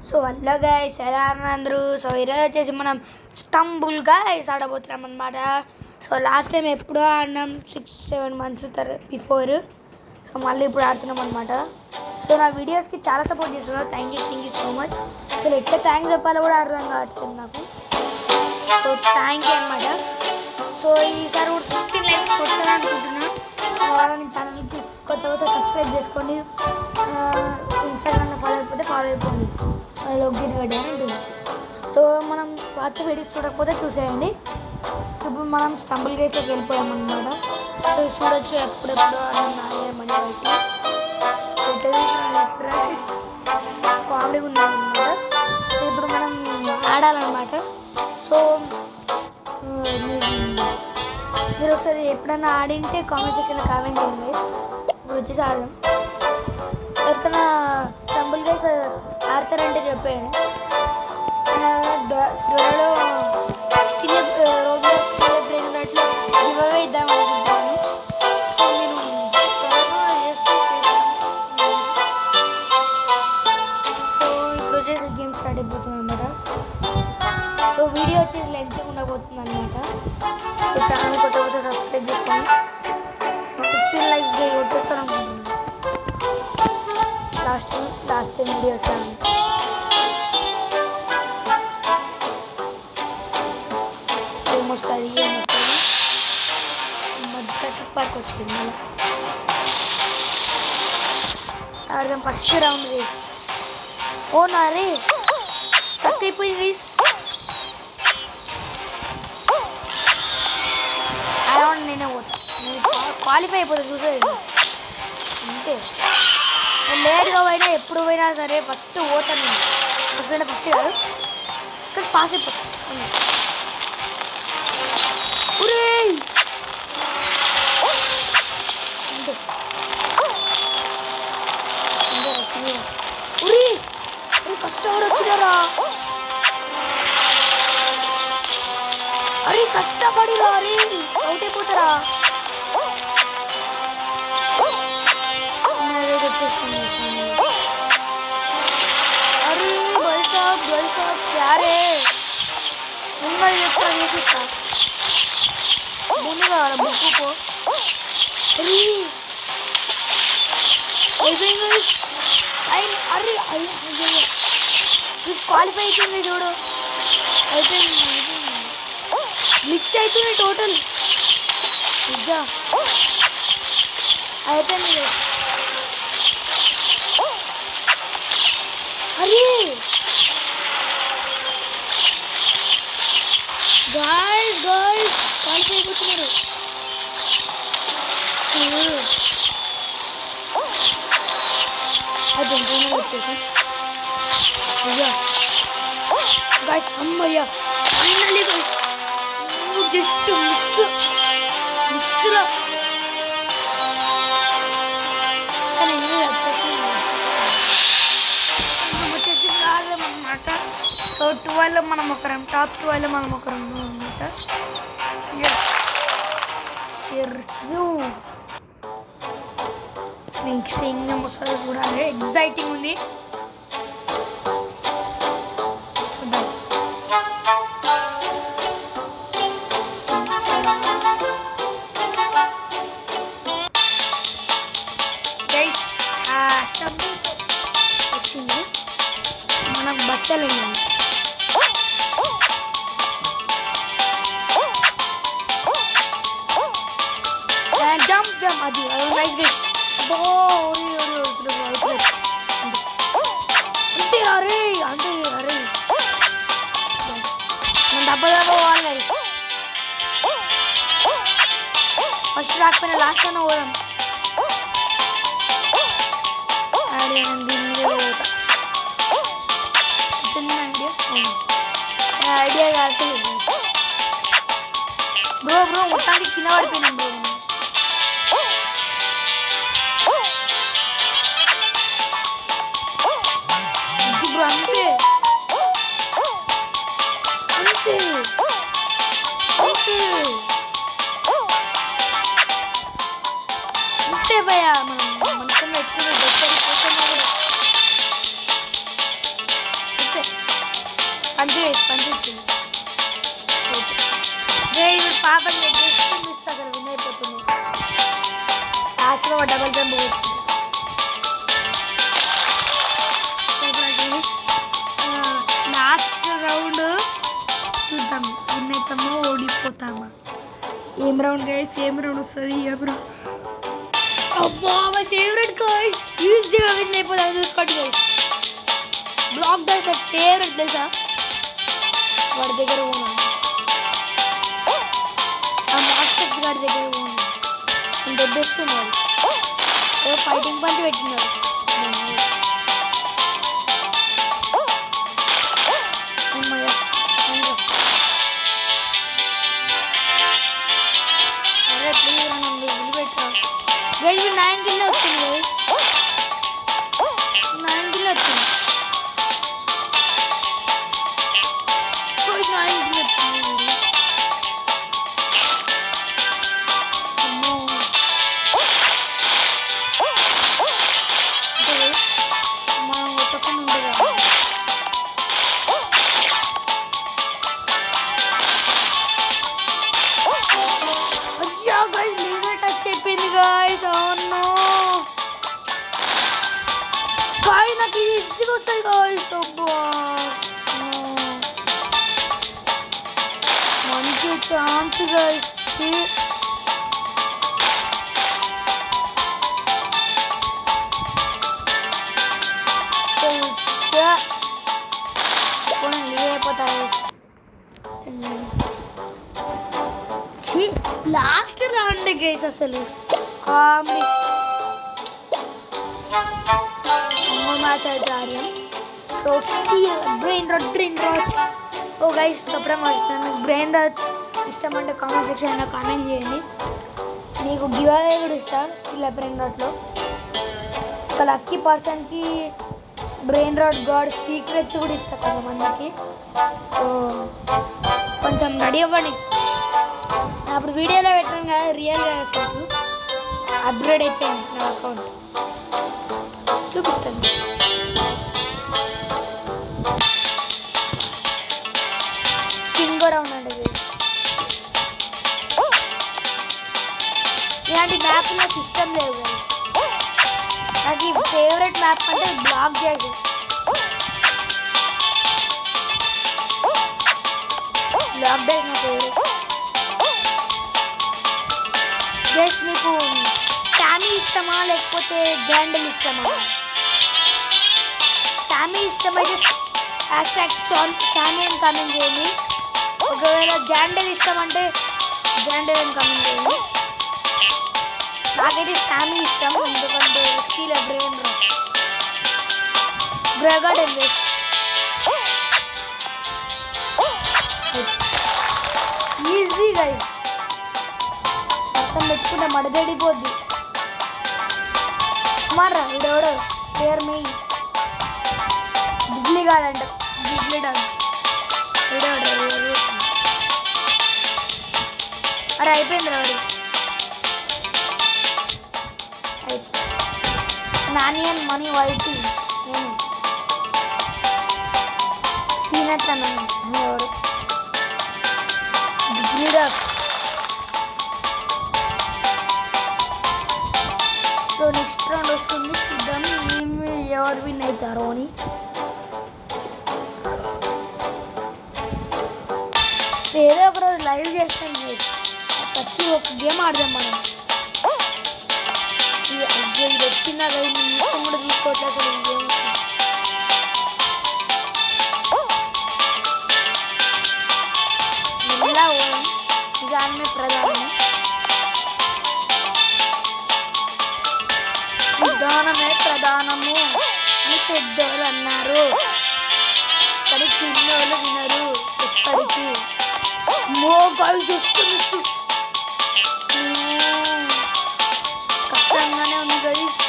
So hello guys ఎలా ఉన్నారు అందరూ. సో ఈరోజు వచ్చేసి మనం స్టంబుల్ గైస్ ఆడబోతున్నాం అనమాట. సో లాస్ట్ టైం ఎప్పుడో ఆడినాం 6-7 months బిఫోర్. సో మళ్ళీ ఇప్పుడు ఆడుతున్నాం అనమాట. సో నా వీడియోస్కి చాలా సపోర్ట్ చేస్తున్నారు. Thank you so much. అసలు ఎట్లా థ్యాంక్స్ చెప్పాలో కూడా అర్థం కావట్లేదు నాకు. సో థ్యాంక్ యూ అనమాట. సో ఈసారి కూడా 15 likes కొట్టాలనుకుంటున్నా. అలాగే ఛానల్కి కొత్త సబ్స్క్రైబ్ చేసుకోండి. ఇన్స్టాగ్రామ్లో ఫాలో అయిపోతే ఫాలో అయిపోండి. లోగ్జిన్ వీడియో అని ఉంటుంది. సో మనం పాత వీడియోస్ చూడకపోతే చూసేయండి. సో ఇప్పుడు మనం స్టంబుల్ గేస్లోకి వెళ్ళిపోయాం అనమాట. సో చూడొచ్చు ఎప్పుడెప్పుడు మనీ బయట కామెడీ ఉన్నాయన్నమాట. సో ఇప్పుడు మనం ఆడాలన్నమాట. సో మీరు ఒకసారి ఎప్పుడైనా ఆడింటే కామెంట్ సెక్షన్లో కామెంట్ చేయండి గైస్. ఇప్పుడు వచ్చేసి ఆడదాం. ఎవరికైనా స్టంబుల్ గేస్ ఆడతారంటే చెప్పండి. త్వరలో రోబోట్ స్టీల్ బ్రెయిన్ అట్లా గివ్ అవే ఇద్దాం అనుకుంటున్నాను. సో నేను త్వరగా సో ఇప్పుడు వచ్చేసి గేమ్ స్టార్ట్ అయిపోతుంది అనమాట. సో వీడియో వచ్చేసి లెంత్ ఉండబోతుంది అనమాట. సో ఛానల్ కొత్త సబ్స్క్రైబ్ చేసుకొని 15 likes కొట్టేస్తాను అనుకుంటున్నాను. లాస్ట్ టైం వీడియో వచ్చాను. ఏమొస్తుంది జురాసిక్ పార్క్ వచ్చింది మళ్ళీ ఆడదాం. First round race. ఓ నారే స్టక్ అయిపోయింది రేస్. ఆ రౌండ్ నేనే పోతా. నేను క్వాలిఫై అయిపోతా చూసేది అంతే. నేను లేట్గా పోయినా ఎప్పుడు పోయినా సరే ఫస్ట్ పోతాను. నేను ఫస్ట్ అంటే ఫస్ట్ కాదు కానీ పాస్ అయిపోతాను. కష్టపడి వచ్చినారా అరే కష్టపడి రారీ అవుట్ అయిపోతారా. వచ్చేస్తుంది అరే బైసాబ్ క్యారే ఇంకా ఎప్పుడు చేసిస్తా ముందు కావాలా బుక్కు అరే క్వాలిఫై అవుతుంది చూడు. అయిపోయింది గ్లిచ్ అవుతుంది టోటల్ నిజా అయిపోయింది. అరే గాయ్స్ క్వాలిఫై అయిపోతున్నారు. అది వచ్చేసి అయ్యా గాయ్స్ అమ్మయ్యా ఫైనల్లీ గాయ్స్ జస్ట్ మిస్లో కానీ వచ్చేసి వచ్చేసి ఆడదామన్నమాట. సో 12 మనం ఒకరం టాప్ 12 మనం ఒకరం అనమాట. నెక్స్ట్ ఏం వస్తుందో చూడాలి. ఎగ్జైటింగ్ ఉంది చూద్దాం. వచ్చింది మనకు బట్టలు జంప్ అది నైస్ గైస్. అంతే అరే నేను దెబ్బ పోవాలి. ఫస్ట్ రాకపోయినా లాస్ట్ అయినా పోదాం. ఐడియా కాదు బ్రో మొత్తానికి కింద పడిపోయినాం బ్రో. అంతే భయ్యా మనం మనకన్నా ఎక్కువ పంచి ఇస్తుంది పాపం మిస్ అసలు విన్ అయిపోతుంది లాస్ట్గా ఒక డబల్ జంప్ లాస్ట్ రౌండ్ చూద్దాం విన్ అవుతామో ఓడిపోతామా ఏం రౌండ్ గైస్ ఏం రౌండ్ వస్తుంది ఏం రౌండ్ అబ్బా మై ఫేవరెట్ గైస్ ఈజీగా విన్ అయిపోతాను చూసుకోండి గైస్ బ్లాక్ దట్ ఫేవరెట్ తెలుసా వాడి దగ్గర పోనా ఆ మాస్టర్స్ గారి దగ్గర పోనా దెబ్బేస్తున్నాడు ఫైటింగ్ పంచి పెట్టినాడు అరే ప్లీజ్ నన్ను వదిలిపెట్టా గైస్ 9 కిలో వచ్చింది గైస్ 9 కిలో వచ్చింది 9 కిలో వచ్చింది మనం ఒక్కకుండా ఉండదు అయ్యా గైస్ లీగర్ టచ్ అయిపోయింది గైస్ అవును గాయ్ నాకు ఈజీగా వస్తాయి గైస్ అబ్బా మంచి chance guys last round guys అసలు కామెడీ మ్యాచ్ అయితే ఆడాం సో బ్రెయిన్ రాట్ ఓ గైస్ చెప్పడం మర్చిపోయాను బ్రెయిన్ రాట్ ఇష్టం అంటే కామెంట్ సెక్షన్లో కామెంట్ చేయండి మీకు గివ్ అవే కూడా ఇస్తా స్టిల్ బ్రెయిన్ రాట్లో ఒక లక్కీ పర్సన్కి బ్రెయిన్ రాట్ గాడ్ సీక్రెట్స్ కూడా ఇస్తా కొంతమందికి సో కొంచెం రెడీ అవ్వండి అప్పుడు వీడియోలో పెట్టాను కదా రియల్గా అసలు అప్గ్రేడ్ అయిపోయింది నా అకౌంట్ చూపిస్తాను స్కిన్ కూడా ఉండండి ఇలాంటి మ్యాప్ నాకు ఇష్టం లేవు నాకు ఈ ఫేవరెట్ మ్యాప్ అంటే బ్లాక్ చేయాలి బ్లాక్ డేస్ నా ఫేవరెట్ గైస్ మీకు శామీ ఇష్టమా లేకపోతే జాండల్ ఇష్టమా శామీ ఇష్టమైతే శామీ అని కామెంట్ చేయండి ఒకవేళ జాండల్ ఇష్టం అంటే జాండల్ అని కామెంట్ చేయండి నాకైతే శామీ ఇష్టం ఎందుకంటే స్టీల్ బ్రెయిన్ గ్రెగార్డ్ అండ్ వేస్ట్ ఈజీ గైస్ మొత్తం పెట్టుకుంటే మడదడిపోద్ది మర్రా వీడెవడో పేరు మీ గిగ్లీ గాడంట గిగ్లీ డాగ్ వీడెవడు అరే అయిపోయింది రాడు నాని అని మనీ వైట్ నేను సీనట్ అన్నాను ఎవడు గిగ్లీ డాగ్ సో నెక్స్ట్ రౌండ్ వస్తుంది చూద్దాం మేము ఎవరు విన్ అవుతారో అని ఏదో ఒక రోజు లైవ్ చేస్తాం ప్రతి ఒక్క గేమ్ ఆడదాం మనం ఇది వచ్చిందా ఇది మొత్తం కూడా తీసుకోవట్లేదు గేమ్ ఎలా పోదాం నిజాన్ని ప్రధానం విధానమే ప్రధానము అని పెద్దోళ్ళు అన్నారు కానీ చిన్నోళ్ళు వినరు ఎప్పటికీ మోకాలు చూస్తుంది కష్టంగానే ఉంది గైస్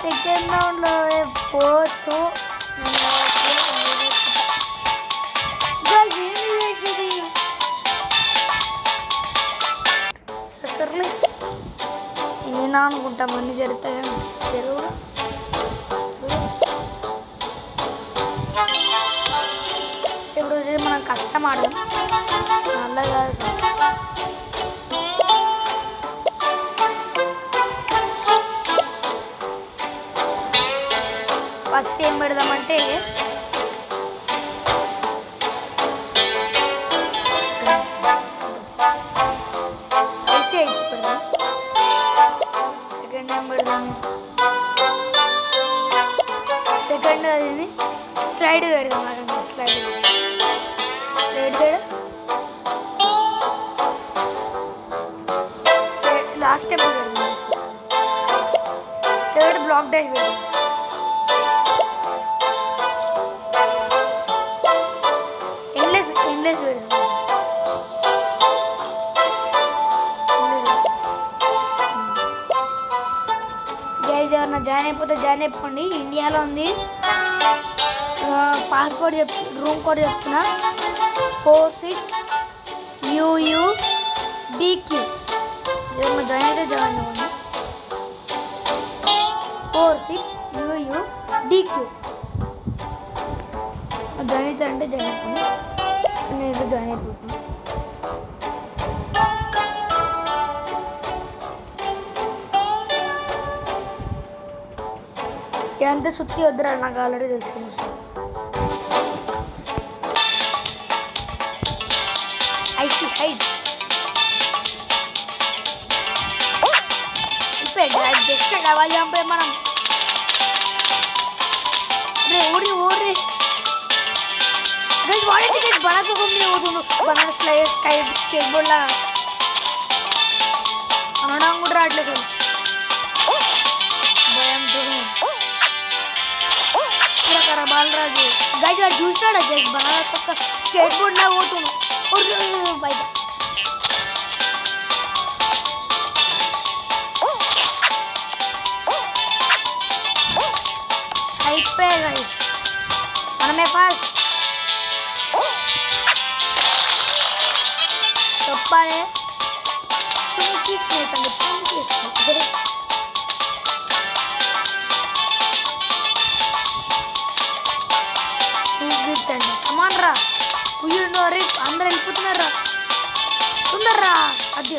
సెకండ్ రౌండ్లో పోతూ ఉంటాం, అన్నీ జరుగుతాయి. జరుగు ఇప్పుడు మనం కష్టం ఆడదాం, నల్ల కాదు. ఫస్ట్ ఏం పెడదామంటే ఎయిట్స్ పెడదాం. సెకండ్ ఏం పెడదాం, సెకండ్ అది స్లైడ్ పెడదాం. స్లైడ్ లాస్ట్ టైం పెడదాం. థర్డ్ బ్లాక్ డాష్ పెడదాం. ఎండ్లెస్ పెడదాం. గైస్ ఎవరన్నా జాయిన్ అయిపోతే జాయిన్ అయిపోండి. ఇండియాలో ఉంది. పాస్వర్డ్ రూమ్ కోడ్ చెప్తున్నా 46UUDQ. ఎవరన్నా జాయిన్ అయితే జాయిన్ అవ్వండి. 46UUDQ జాయిన్ అవుతారంటే జాయిన్ అయిపోండి. సో నేను జాయిన్ అయిపోతున్నాను. ఇదంతా చుట్టి వద్దురా, నాకు ఆల్రెడీ తెలిసింది. ఐసీ హైట్స్ జస్ట్ డబల్ జంప్ మనం ఊరి ఊరి గైస్ వాడైతే బనకు మీద పోతుండు. బనాన స్లైడ్ స్కేట్ బోర్డ్ లాగా అనడం కూడా రావట్లేదు సార్. భయంతో బాలరాజు గైస్ వాడు చూసినాడు. గైస్ బనాన పక్క స్కేట్ బోర్డ్ లాగా పోతుండు బయట. అయిపోయాయి గైస్, మనమే ఫాస్ట్. చెప్పాలి చుంకి స్నేక్ అండి, చుంకి స్నేక్. అండి కమాన్ రా, ఉయ్యండు. అరే అందరు వెళ్ళిపోతున్నారా, తొందరరా. అది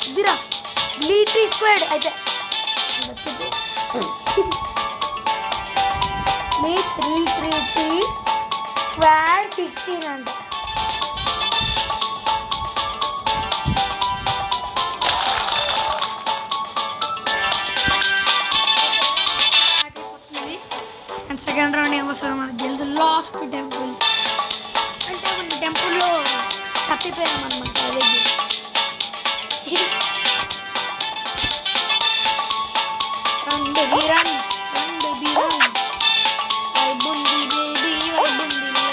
ఇదిరా లీటీ స్క్వేడ్ అయితే 333 స్క్వేర్ 16 అంట. అండ్ సెకండ్ రౌండ్ ఏమొస్తుంది మనకు తెలుసు, లాస్ట్ టెంపుల్. అంటే మన టెంపుల్లో తప్పిపోయాం అనమాట. అదే run baby run, run baby run. వైబుంది బేబీ వైబుందిలే,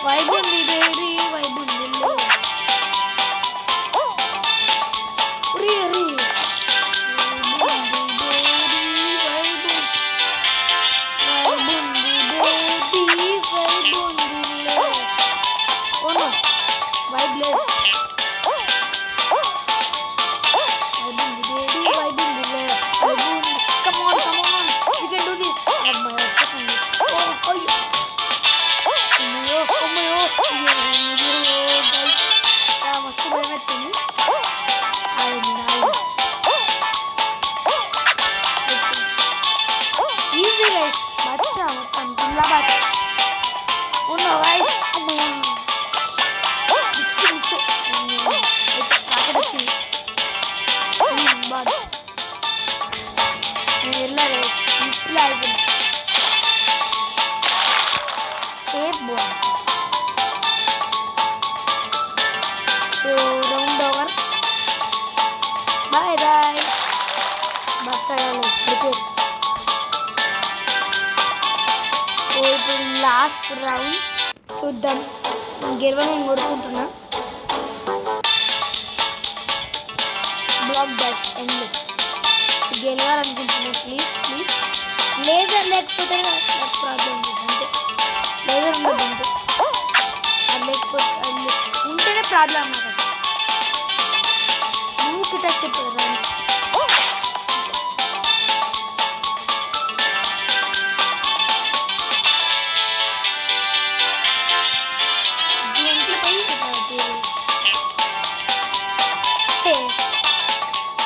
వైబుంది బేబీ వైబుందిలే. ఉరి ఉరి లాస్ట్ రౌండ్ చూద్దాం. గెలవాలని కోరుకుంటున్నా. బ్లాక్ డాష్ ఎండ్లెస్ గెలవాలనుకుంటున్నా. Please please. లేజర్ లేకపోతే ప్రాబ్లం అంటే లేజర్ ఉండదు, అంటే అది లేకపోతే అది ఉంటేనే ప్రాబ్లం నాకు. టచ్ చెప్పారు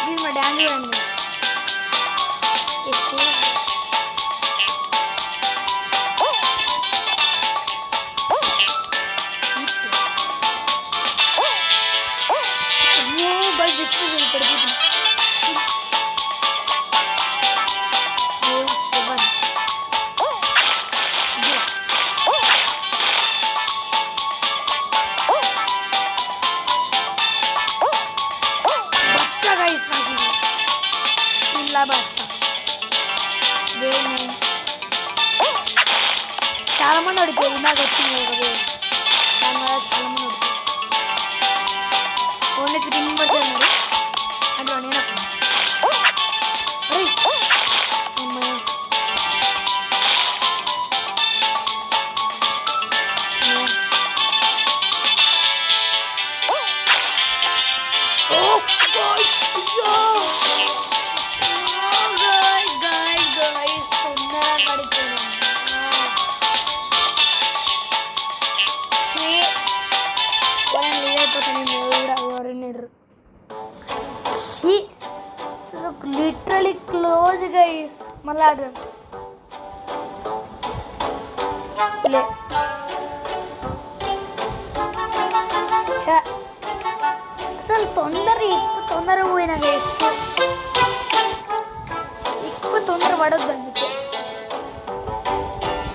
దీని మా డాన్స్ చూడండి చాలా మంది ఓడిపోయి నాకు వచ్చింది దానివల్ల చాలా మంది ఓడిపోయి ఓన్లీ 3 మెంబర్స్ ఉన్నారు అందులో నేను లిటరలీ క్లోజ్ గైస్ మళ్ళీ ఆడదాం అసలు తొందరగా పోయినా గైస్ ఎక్కువ తొందర పడొద్దు అందుకే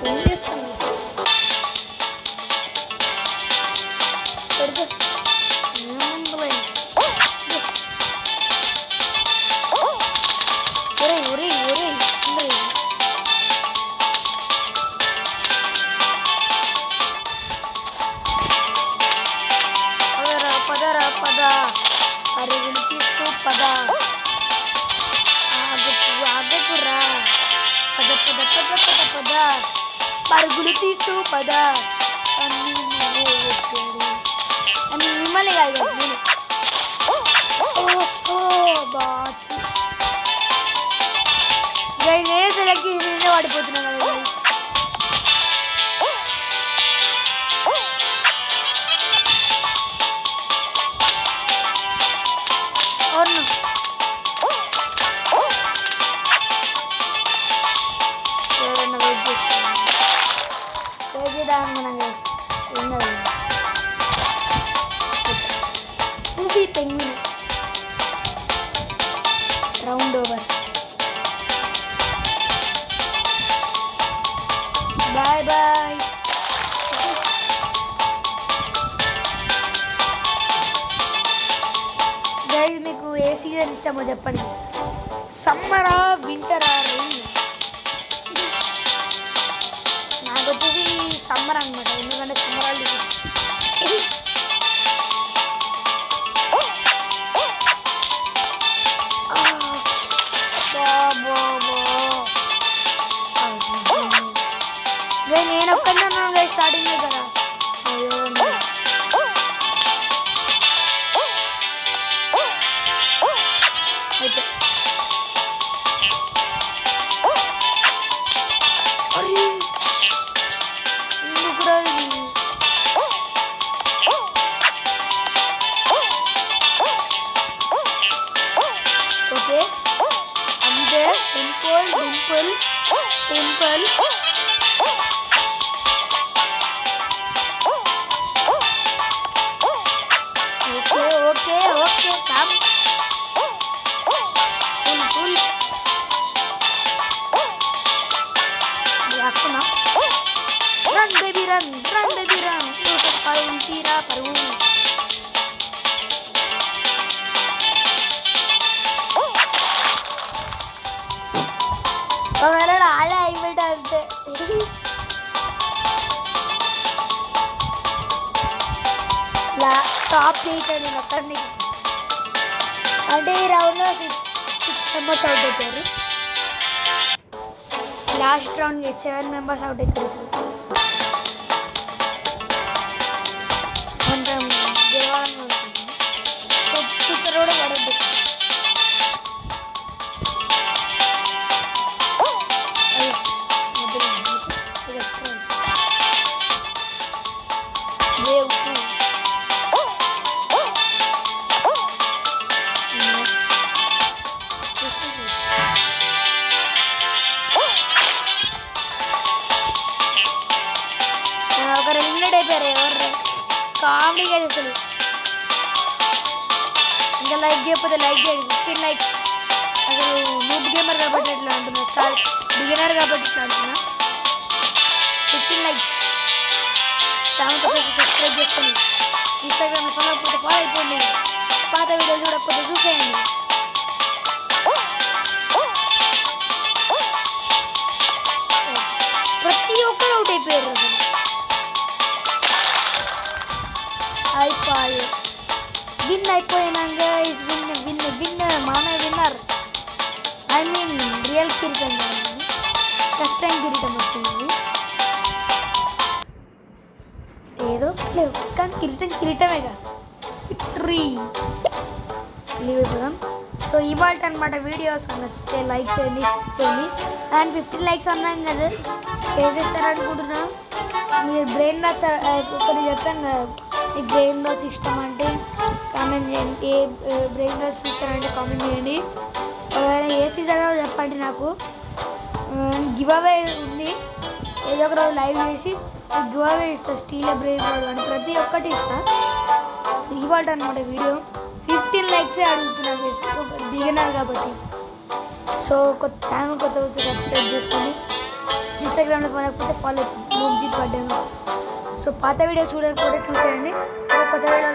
ఏం చేస్తాను అరుగులు తీస్తూ పద ఆగకురా పద పద పద పద పద పరుగులు తీస్తూ పద అని మిమ్మల్ని కాదు నేను నేనే సెలెక్ట్ చేసి నేనే పడిపోతున్నాను కదా penguin round over bye bye guys meeku ఏ సీజన్ ఇష్టమో చెప్పండి సమ్మరా వింటరా రెయిన్ నాకు వచ్చేసి సమ్మర్ అన్నమాట ఎందుకంటే సమ్మర్ హాలిడేస్ నేను ఒక్కడున్నాను స్టార్టింగ్ కదా అయితే ఓకే అంతే simple simple simple okay come pull aku nak run baby run paru tira paru pagara ala event ante la top 8 ani nakarni అంటే ఈ రౌండ్లో 6 మెంబర్స్ అవుట్ అవుతారు లాస్ట్ రౌండ్కి 7 మెంబర్స్ అవుట్ అవుతారు కొంచెం గెలవాలని కూడా పడద్దు అవుట్ అయిపోయారు ఎవరు కామెడీగా చేస్తారు. ఇంకా లైక్ చేయకపోతే లైక్ చేయండి. 15 లైక్స్. అసలు నూబ్ గేమర్ కాబట్టి ఇట్లా అంటున్నా, స్టార్ బిగినర్ కాబట్టి ఇట్లా అంటున్నా. 15 లైక్స్. ఛానల్ సబ్స్క్రైబ్ చేసుకోండి. ఇన్స్టాగ్రామ్ ఫాలో అయిపోతే ఫాలో అయిపోండి. పాత వీడియోలు చూడకపోతే చూసేయండి. ప్రతి ఒక్కరు అవుట్ అయిపోయారు. అసలు అయిపోయి విన్ అయిపోయినాక విన్ మానే విన్నర్. ఐ మీన్ రియల్ కిరీటం కాదు, కష్టం కిరీటం వచ్చింది. ఏదో లేవు కానీ కిరీటమేగా విక్టరీ. లీవ్ అయిపోదాం. సో ఇవాళ అనమాట వీడియోస్ నచ్చితే లైక్ చేయండి, షేర్ చేయండి. అండ్ 15 లైక్స్ అన్నాం కదా, చేసేస్తారనుకుంటున్నా. మీరు బ్రెయిన్ లాస్ కొన్ని చెప్పాను కదా, మీకు బ్రెయిన్ లాస్ ఇష్టం అంటే కామెంట్ చేయండి. ఏ బ్రెయిన్ లాస్ ఇస్తారంటే కామెంట్ చేయండి. ఏ సీజన్ చెప్పండి నాకు. గివ్ అవే ఉంది, ఏదో ఒక రోజు లైవ్ చేసి గివ్ అవే ఇస్తా. స్టీల్ బ్రెయిన్ రోడ్ అని ప్రతి ఒక్కటి ఇస్తా. సో ఇవాళ అనమాట వీడియో. 15 లైక్సే అడుగుతున్నాను, ఒక బిగినర్ కాబట్టి. సో ఛానల్ కొత్త సబ్స్క్రైబ్ చేసుకోండి. ఇన్స్టాగ్రామ్లో ఫాలో అయిపోతే ఫాలో అయిపోయింది. నూబ్జిత్ బర్త్డే. సో పాత వీడియో చూడకపోతే చూసేయండి. కొత్త వీడియో